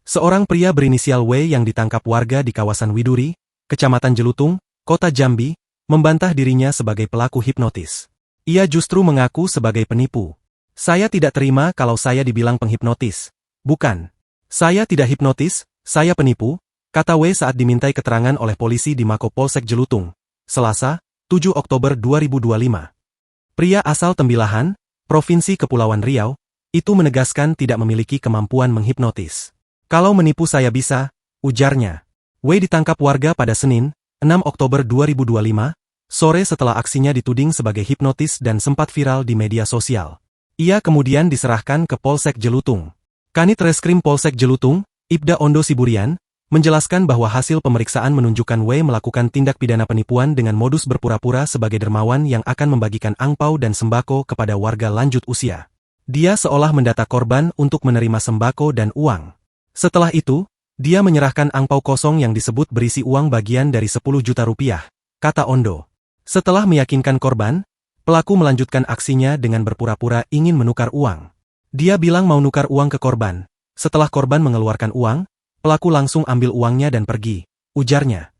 Seorang pria berinisial W yang ditangkap warga di kawasan Widuri, Kecamatan Jelutung, Kota Jambi, membantah dirinya sebagai pelaku hipnotis. Ia justru mengaku sebagai penipu. Saya tidak terima kalau saya dibilang penghipnotis. Bukan. Saya tidak hipnotis, saya penipu, kata W saat dimintai keterangan oleh polisi di Mako Polsek Jelutung, Selasa, 7 Oktober 2025. Pria asal Tembilahan, Provinsi Kepulauan Riau, itu menegaskan tidak memiliki kemampuan menghipnotis. Kalau menipu saya bisa, ujarnya. W ditangkap warga pada Senin, 6 Oktober 2025, sore setelah aksinya dituding sebagai hipnotis dan sempat viral di media sosial. Ia kemudian diserahkan ke Polsek Jelutung. Kanit Reskrim Polsek Jelutung, Ibda Ondo Siburian, menjelaskan bahwa hasil pemeriksaan menunjukkan W melakukan tindak pidana penipuan dengan modus berpura-pura sebagai dermawan yang akan membagikan angpau dan sembako kepada warga lanjut usia. Dia seolah mendata korban untuk menerima sembako dan uang. Setelah itu, dia menyerahkan angpau kosong yang disebut berisi uang bagian dari 10 juta rupiah, kata Ondo. Setelah meyakinkan korban, pelaku melanjutkan aksinya dengan berpura-pura ingin menukar uang. Dia bilang mau nukar uang ke korban. Setelah korban mengeluarkan uang, pelaku langsung ambil uangnya dan pergi, ujarnya.